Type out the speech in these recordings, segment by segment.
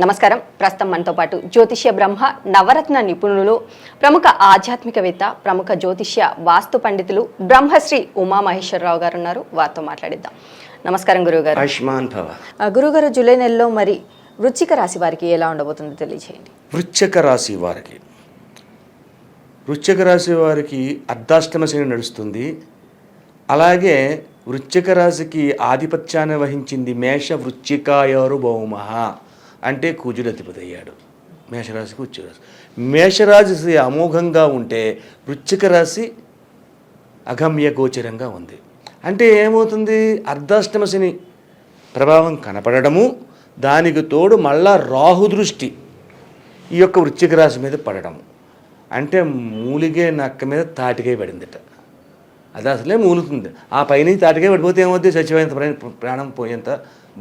నమస్కారం. ప్రస్తుతం మనతో పాటు జ్యోతిష్య బ్రహ్మ నవరత్న నిపుణులు, ప్రముఖ ఆధ్యాత్మికవేత్త, ప్రముఖ జ్యోతిష్య వాస్తు పండితులు బ్రహ్మశ్రీ ఉమామహేశ్వరరావు గారు ఉన్నారు. వారితో మాట్లాడిద్దాం. నమస్కారం గురువుగారు. ఆయుష్మాన్ భవ. గురుగారు, జూలై నెలలో మరి వృశ్చిక రాశి వారికి ఎలా ఉండబోతుందో తెలియజేయండి. వృశ్చిక రాశి వారికి అర్ధాష్టమ శని నడుస్తుంది. అలాగే వృశ్చిక రాశికి ఆధిపత్యాన్ని వహించింది మేష వృశ్చికాయోరు భౌమః అంటే కుజుడు అధిపతి అయ్యాడు. మేషరాశికి వృశ్చిక రాశి, మేషరాశి అమోఘంగా ఉంటే వృశ్చిక రాశి అగమ్య గోచరంగా ఉంది. అంటే ఏమవుతుంది, అర్ధాష్టమ శని ప్రభావం కనపడము, దానికి తోడు మళ్ళా రాహు దృష్టి ఈ యొక్క వృశ్చిక రాశి మీద పడడము. అంటే మూలిగే నక్క మీద తాటికాయ పడిందట. అది అసలే మూలుతుంది. ఆ పైన తాటికాయ పడిపోతే ఏమవుతుంది, చచ్చిపోయేంత ప్రాణం పోయేంత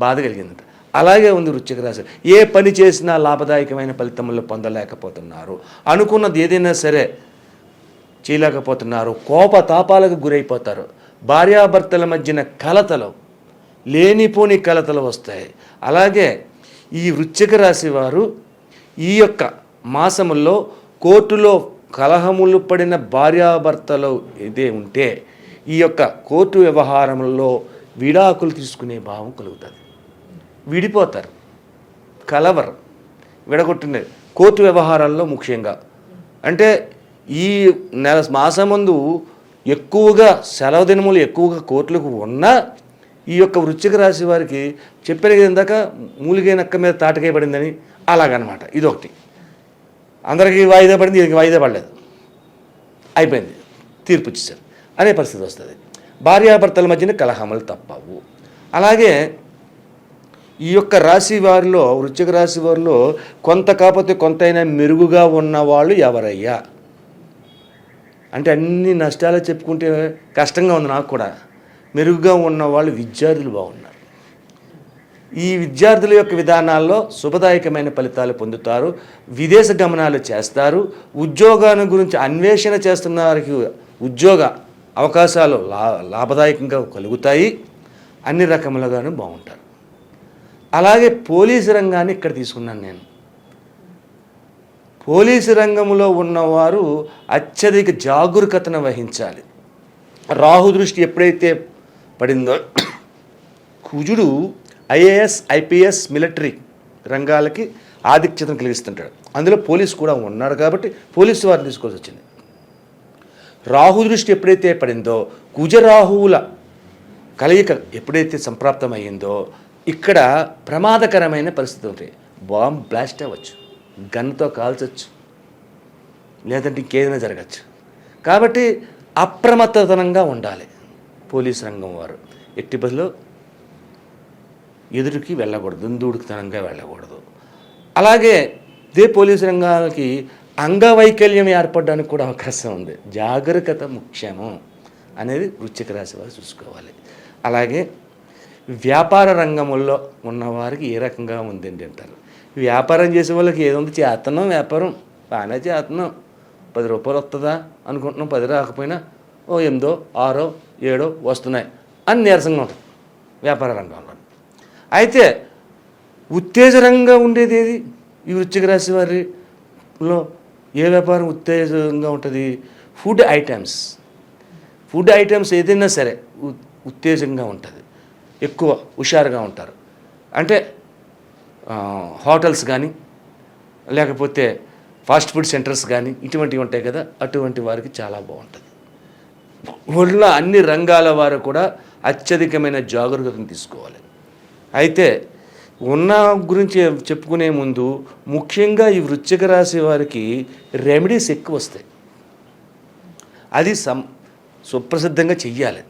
బాధ కలిగిందట. అలాగే ఉంది వృశ్చిక రాశి. ఏ పని చేసినా లాభదాయకమైన ఫలితములు పొందలేకపోతున్నారు. అనుకున్నది ఏదైనా సరే చేయలేకపోతున్నారు. కోపతాపాలకు గురైపోతారు. భార్యాభర్తల మధ్యన కలతలు, లేనిపోని కలతలు వస్తాయి. అలాగే ఈ వృశ్చిక రాశి వారు ఈ యొక్క మాసముల్లో కోర్టులో కలహములు పడిన భార్యాభర్తలు ఏదే ఉంటే ఈ యొక్క కోర్టు వ్యవహారంలో విడాకులు తీసుకునే భావం కలుగుతుంది. విడిపోతారు, కలవరు, విడగొట్టిన కోర్టు వ్యవహారాల్లో ముఖ్యంగా. అంటే ఈ మాసమందు ఎక్కువగా సెలవు దినములు ఎక్కువగా కోర్టులకు ఉన్నా ఈ యొక్క వృశ్చిక రాశి వారికి చెప్పారు ఇందాక మూలిగే నక్క మీద తాటకాయ పడిందని, అలాగనమాట. ఇదొకటి. అందరికీ వాయిదా పడింది, ఇది వాయిదా పడలేదు, అయిపోయింది, తీర్పు ఇచ్చేసారు అనే పరిస్థితి వస్తుంది. భార్యాభర్తల మధ్యన కలహములు తప్పవు. అలాగే ఈ యొక్క రాశి వారిలో, వృశ్చిక రాశి వారిలో కొంత కాకపోతే కొంతైనా మెరుగుగా ఉన్నవాళ్ళు ఎవరయ్యా అంటే అన్ని నష్టాలు చెప్పుకుంటే కష్టంగా ఉంది నాకు కూడా. మెరుగుగా ఉన్నవాళ్ళు విద్యార్థులు బాగున్నారు. ఈ విద్యార్థుల యొక్క విధానాల్లో శుభదాయకమైన ఫలితాలు పొందుతారు. విదేశ గమనాలు చేస్తారు. ఉద్యోగాన్ని గురించి అన్వేషణ చేస్తున్న వారికి ఉద్యోగ అవకాశాలు లాభదాయకంగా కలుగుతాయి. అన్ని రకములుగాను బాగుంటారు. అలాగే పోలీసు రంగాన్ని ఇక్కడ తీసుకున్నాను నేను. పోలీసు రంగంలో ఉన్నవారు అత్యధిక జాగరూకతను వహించాలి. రాహు దృష్టి ఎప్పుడైతే పడిందో, కుజుడు ఐఏఎస్, ఐపీఎస్, మిలిటరీ రంగాలకి ఆధిక్యతను కలిగిస్తుంటాడు. అందులో పోలీసు కూడా ఉన్నాడు కాబట్టి పోలీసు వారిని తీసుకోవాల్సి వచ్చింది. రాహు దృష్టి ఎప్పుడైతే పడిందో, కుజరాహువుల కలయిక ఎప్పుడైతే సంప్రాప్తమయ్యిందో ఇక్కడ ప్రమాదకరమైన పరిస్థితి ఉంటాయి. బాంబ్ బ్లాస్ట్ అవ్వచ్చు, గన్తో కాల్చవచ్చు, లేదంటే ఇంకేదైనా జరగచ్చు. కాబట్టి అప్రమత్తతనంగా ఉండాలి పోలీసు రంగం వారు. ఎట్టి బదులు ఎదురుకి వెళ్ళకూడదు, దుందుడుకుతనంగా వెళ్ళకూడదు. అలాగే ఇదే పోలీసు రంగానికి అంగవైకల్యం ఏర్పడడానికి కూడా అవకాశం ఉంది. జాగరూకత ముఖ్యము అనేది వృశ్చిక రాశి వారు చూసుకోవాలి. అలాగే వ్యాపార రంగంలో ఉన్నవారికి ఏ రకంగా ఉందండి అంటారు. వ్యాపారం చేసే వాళ్ళకి ఏముంది, చేస్తున్నాం వ్యాపారం బాగానే చేస్తున్నాం, 10 రూపాయలు వస్తుందా అనుకుంటున్నాం, 10 రాకపోయినా 8, 6, 7 వస్తున్నాయి అని నీరసంగా ఉంటుంది వ్యాపార రంగంలో. అయితే ఉత్తేజరంగా ఉండేది ఏది ఈ వృశ్చిక రాశి వారిలో? ఏ వ్యాపారం ఉత్తేజంగా ఉంటుంది? ఫుడ్ ఐటమ్స్ ఏదైనా సరే ఉత్తేజంగా ఉంటుంది, ఎక్కువ హుషారుగా ఉంటారు. అంటే హోటల్స్ కానీ లేకపోతే ఫాస్ట్ ఫుడ్ సెంటర్స్ కానీ ఇటువంటివి ఉంటాయి కదా, అటువంటి వారికి చాలా బాగుంటుంది. ఊళ్ళో అన్ని రంగాల వారు కూడా అత్యధికమైన జాగరూకతను తీసుకోవాలి. అయితే ఉన్న గురించి చెప్పుకునే ముందు ముఖ్యంగా ఈ వృశ్చిక రాశి వారికి రెమెడీస్ ఎక్కువ వస్తాయి. అది సుప్రసిద్ధంగా చెయ్యాలి.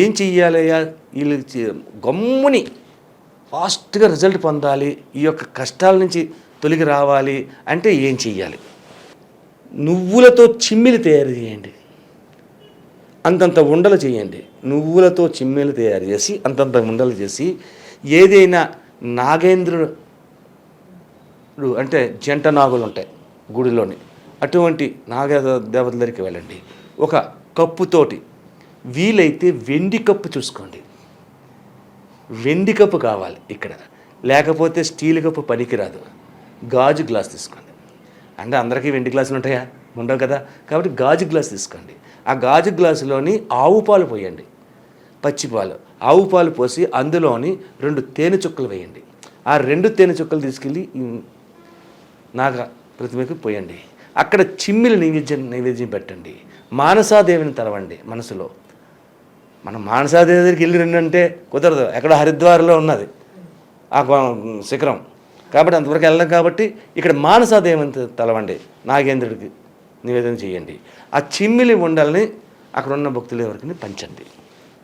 ఏం చెయ్యాలయ్యా, వీళ్ళు గమ్ముని ఫాస్ట్గా రిజల్ట్ పొందాలి, ఈ యొక్క కష్టాల నుంచి తొలగి రావాలి అంటే ఏం చెయ్యాలి? నువ్వులతో చిమ్మిలి తయారు చేయండి, అంతంత ఉండలు చేయండి. నువ్వులతో చిమ్మిలు తయారు చేసి అంతంత ఉండలు చేసి ఏదైనా నాగేంద్రుడు అంటే జంట నాగులు ఉంటాయి గుడిలోని, అటువంటి నాగ దేవతల దగ్గరికి వెళ్ళండి. ఒక కప్పుతోటి, వీలైతే వెండి కప్పు చూసుకోండి, వెండి కప్పు కావాలి. ఇక్కడ లేకపోతే స్టీల్ కప్పు పనికిరాదు, గాజు గ్లాస్ తీసుకోండి. అంటే అందరికీ వెండి గ్లాసులు ఉంటాయా? ఉండవు కదా. కాబట్టి గాజు గ్లాస్ తీసుకోండి. ఆ గాజు గ్లాసులోని ఆవు పాలు పోయండి, పచ్చిపాలు. ఆవు పాలు పోసి అందులోని 2 తేనె చుక్కలు వేయండి. ఆ 2 తేనె చుక్కలు తీసుకెళ్ళి నాగ ప్రతిమకు పోయండి. అక్కడ చిమ్మిలి నైవేద్యం పెట్టండి. మానసాదేవిని తలవండి మనసులో. మనం మానసాదేవి దగ్గరికి వెళ్ళి రండి కుదరదు, ఎక్కడ హరిద్వార్లో ఉన్నది ఆ శిఖరం. కాబట్టి అంతవరకు వెళ్ళడం. కాబట్టి ఇక్కడ మానసాదేవిని తలవండి, నాగేంద్రుడికి నివేదన చేయండి. ఆ చిమ్మిలి ఉండల్ని అక్కడ ఉన్న భక్తుల ఎవరికి పంచండి.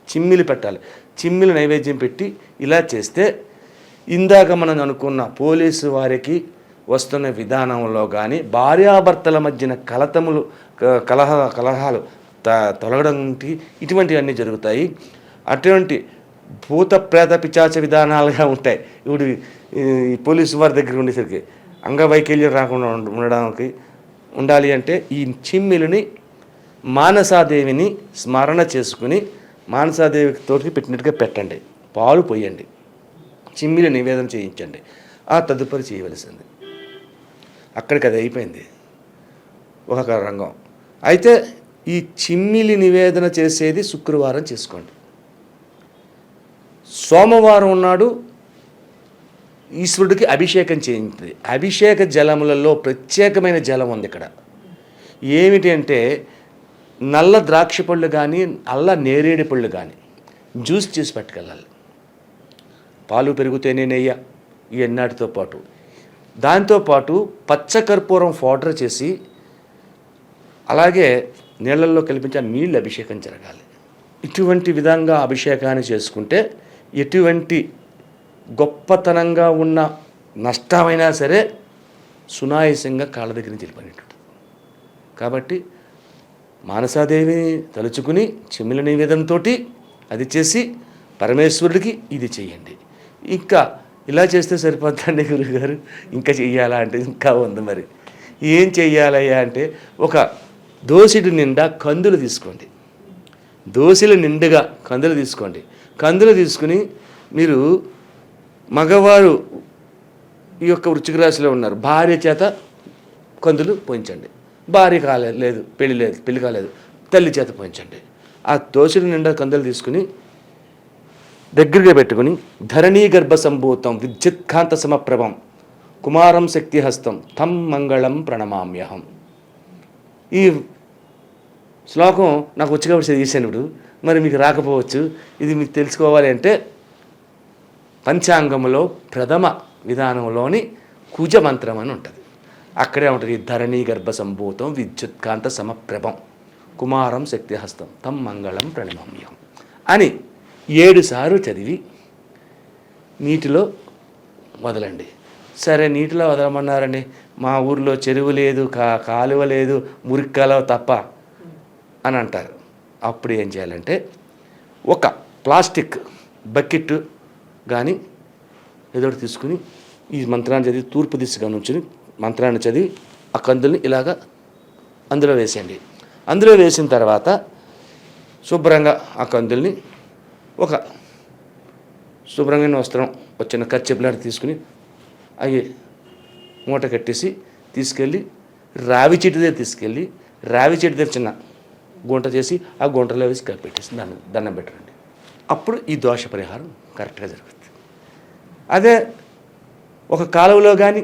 చిమ్మిలి పెట్టాలి. చిమ్మిలి నైవేద్యం పెట్టి ఇలా చేస్తే ఇందాక మనం అనుకున్న పోలీసు వారికి వస్తున్న విధానంలో కానీ భార్యాభర్తల మధ్యన కలహాలు తొలగడం ఇటువంటివన్నీ జరుగుతాయి. అటువంటి భూత ప్రేత పిచాచ విధానాలుగా ఉంటాయి. ఇప్పుడు ఈ పోలీసు వారి దగ్గర ఉండేసరికి అంగవైకల్యం రాకుండా ఉండడానికి ఉండాలి అంటే ఈ చిమ్మిలిని మానసాదేవిని స్మరణ చేసుకుని మానసాదేవి తోటికి పెట్టినట్టుగా పెట్టండి. పాలు పోయండి, చిమ్మిలి నివేదన చేయించండి. ఆ తదుపరి చేయవలసింది. అక్కడికి అది అయిపోయింది ఒక రంగం. అయితే ఈ చిమ్మిలి నివేదన చేసేది శుక్రవారం చేసుకోండి. సోమవారం నాడు ఈశ్వరుడికి అభిషేకం చేయించింది. అభిషేక జలములలో ప్రత్యేకమైన జలం ఉంది ఇక్కడ. ఏమిటి అంటే నల్ల ద్రాక్ష పళ్ళు కానీ నల్ల నేరేడు పళ్ళు కానీ జ్యూస్ చేసి పట్టుకెళ్ళాలి. పాలు పెరుగుతేనే నెయ్య ఈ ఎన్నాటితో పాటు. దాంతోపాటు పచ్చకర్పూరం పౌడర్ చేసి అలాగే నీళ్ళల్లో కల్పించి ఆ నీళ్ళు అభిషేకం జరగాలి. ఇటువంటి విధంగా అభిషేకాన్ని చేసుకుంటే ఎటువంటి గొప్పతనంగా ఉన్న నష్టమైనా సరే సునాయాసంగా కాళ్ళ దగ్గర నుంచి వెళ్ళిపోయినట్టు. కాబట్టి మానసాదేవిని తలుచుకుని చిమ్మిలి నివేదనతో అది చేసి పరమేశ్వరుడికి ఇది చెయ్యండి. ఇంకా ఇలా చేస్తే సరిపోతుందండి గురుగారు, ఇంకా చెయ్యాలా అంటే ఇంకా ఉంది. మరి ఏం చెయ్యాలయ్యా అంటే ఒక దోసిడి నిండా కందులు తీసుకోండి. దోసిల నిండుగా కందులు తీసుకోండి. కందులు తీసుకుని మీరు మగవారు ఈ యొక్క వృశ్చిక రాశిలో ఉన్నారు, భార్య చేత కందులు పోయించండి. భార్య కాలేదు, పెళ్లి కాలేదు, తల్లి చేత పోయించండి. ఆ దోసిడి నిండా కందులు తీసుకుని దగ్గరగా పెట్టుకుని ధరణీ గర్భ సంభూతం విద్యుత్కాంత సమప్రభం కుమారం శక్తిహస్తం తం మంగళం ప్రణమామ్యహం. ఈ శ్లోకం నాకు వచ్చి కాబట్టి చదివేశాను. ఇప్పుడు మరి మీకు రాకపోవచ్చు. ఇది మీకు తెలుసుకోవాలి అంటే పంచాంగంలో ప్రథమ విధానంలోని కుజ మంత్రం అని ఉంటుంది. అక్కడే ఉంటుంది ధరణీ గర్భ సంభూతం విద్యుత్కాంత సమప్రభం కుమారం శక్తిహస్తం తం మంగళం ప్రణమామ్యహం అని 7 సార్లు చదివి నీటిలో వదలండి. సరే నీటిలో వదలమన్నారండి, మా ఊర్లో చెరువు లేదు, కాలువ లేదు, మురికి కాలువ తప్ప అని అంటారు. అప్పుడు ఏం చేయాలంటే ఒక ప్లాస్టిక్ బకెట్ కానీ ఏదో తీసుకుని ఈ మంత్రాన్ని చదివి తూర్పు దిశగా నుంచుని మంత్రాన్ని చదివి ఆ కందుల్ని ఇలాగా అందులో వేసేయండి. అందులో వేసిన తర్వాత శుభ్రంగా ఆ కందుల్ని ఒక శుభ్రమైన వస్త్రం వచ్చిన కచ్చెప్లాంటి తీసుకుని అవి మూట కట్టేసి తీసుకెళ్ళి రావి చెట్టు దగ్గర తీసుకెళ్ళి రావి చెట్టు దగ్గర చిన్న గుంట చేసి ఆ గుంటలో వేసి కప్పెట్టేసి దండం పెట్టండి. అప్పుడు ఈ దోష పరిహారం కరెక్ట్గా జరుగుతుంది. అదే ఒక కాలువలో కానీ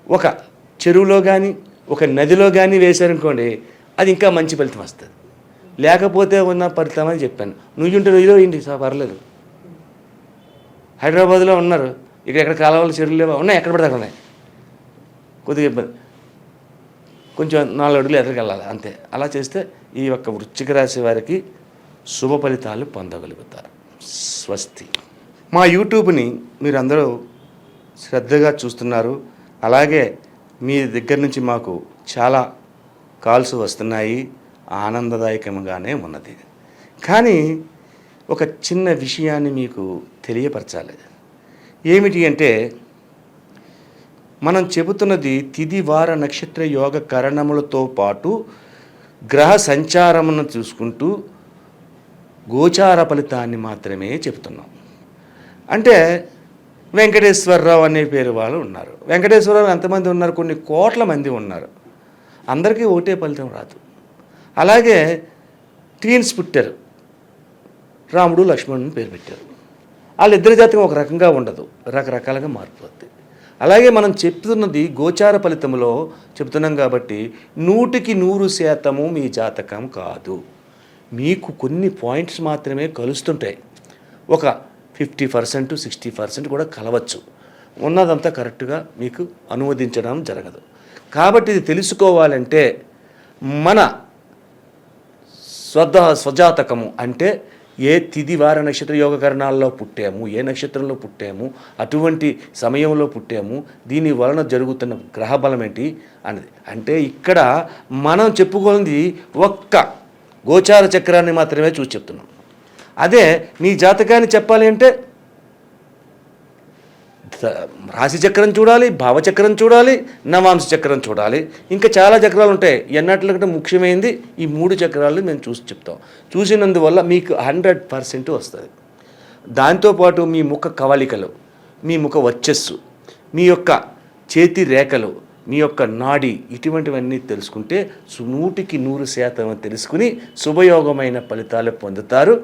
ఒక చెరువులో కానీ ఒక నదిలో కానీ వేశారనుకోండి, అది ఇంకా మంచి ఫలితం వస్తుంది. లేకపోతే ఉన్న ఫలితం అని చెప్పాను. నువ్వుంటే నువ్వులో ఏంటి పర్లేదు. హైదరాబాద్లో ఉన్నారు, ఇక్కడ కాలువలు చెరువులు లేవా? ఉన్నాయి, ఎక్కడ పడితే అక్కడ ఉన్నాయి. కొద్దిగా ఇబ్బంది, కొంచెం 4 అడుగులు ఎదురుకెళ్ళాలి అంతే. అలా చేస్తే ఈ యొక్క వృశ్చిక రాశి వారికి శుభ ఫలితాలు పొందగలుగుతారు. స్వస్తి. మా యూట్యూబ్ని మీరు అందరూ శ్రద్ధగా చూస్తున్నారు. అలాగే మీ దగ్గర నుంచి మాకు చాలా కాల్స్ వస్తున్నాయి, ఆనందదాయకంగానే ఉన్నది. కానీ ఒక చిన్న విషయాన్ని మీకు తెలియపరచాలి. ఏమిటి అంటే మనం చెబుతున్నది తిథి వార నక్షత్ర యోగ కరణములతో పాటు గ్రహ సంచారమును చూసుకుంటూ గోచార ఫలితాన్ని మాత్రమే చెబుతున్నాం. అంటే వెంకటేశ్వరరావు అనే పేరు వాళ్ళు ఉన్నారు. వెంకటేశ్వరరావు ఎంతమంది ఉన్నారు? కొన్ని కోట్ల మంది ఉన్నారు. అందరికీ ఒకటే ఫలితం రాదు. అలాగే ట్వీన్స్ పుట్టారు, రాముడు లక్ష్మణుని పేరు పెట్టారు. వాళ్ళిద్దరి జాతకం ఒక రకంగా ఉండదు, రకరకాలుగా మారిపోద్ది. అలాగే మనం చెప్తున్నది గోచార ఫలితంలో చెప్తున్నాం కాబట్టి 100% మీ జాతకం కాదు. మీకు కొన్ని పాయింట్స్ మాత్రమే కలుస్తుంటాయి. ఒక 50%, 60% కూడా కలవచ్చు. ఉన్నదంతా కరెక్ట్గా మీకు అనువదించడం జరగదు. కాబట్టి ఇది తెలుసుకోవాలంటే మన స్వజాతకము అంటే ఏ తిథి వార నక్షత్ర యోగకరణాల్లో పుట్టాము, ఏ నక్షత్రంలో పుట్టాము, అటువంటి సమయంలో పుట్టాము, దీని వలన జరుగుతున్న గ్రహబలం ఏంటి అనేది. అంటే ఇక్కడ మనం చెప్పుకోనిది ఒక్క గోచార చక్రాన్ని మాత్రమే చూసి చెప్తున్నాం. అదే మీ జాతకాన్ని చెప్పాలి అంటే రాశి చక్రం చూడాలి, భావచక్రం చూడాలి, నవాంశ చక్రం చూడాలి, ఇంకా చాలా చక్రాలు ఉంటాయి. ఎన్నట్లకంటే ముఖ్యమైనది ఈ 3 చక్రాలు మేము చూసి చెప్తాం. చూసినందువల్ల మీకు 100% వస్తుంది. దాంతోపాటు మీ ముఖ కవళికలు, మీ ముఖ వర్చస్సు, మీ యొక్క చేతి రేఖలు, మీ యొక్క నాడి, ఇటువంటివన్నీ తెలుసుకుంటే 100% తెలుసుకుని శుభయోగమైన ఫలితాలు పొందుతారు.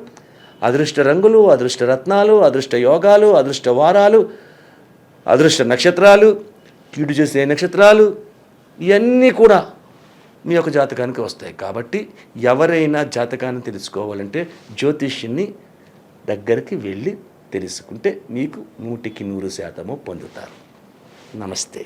అదృష్ట రంగులు, అదృష్ట రత్నాలు, అదృష్ట యోగాలు, అదృష్ట వారాలు, అదృష్ట నక్షత్రాలు, కీడు చేసే నక్షత్రాలు, ఇవన్నీ కూడా మీ యొక్క జాతకానికి వస్తాయి. కాబట్టి ఎవరైనా జాతకాన్ని తెలుసుకోవాలంటే జ్యోతిష్యుని దగ్గరికి వెళ్ళి తెలుసుకుంటే మీకు 100% పొందుతారు. నమస్తే.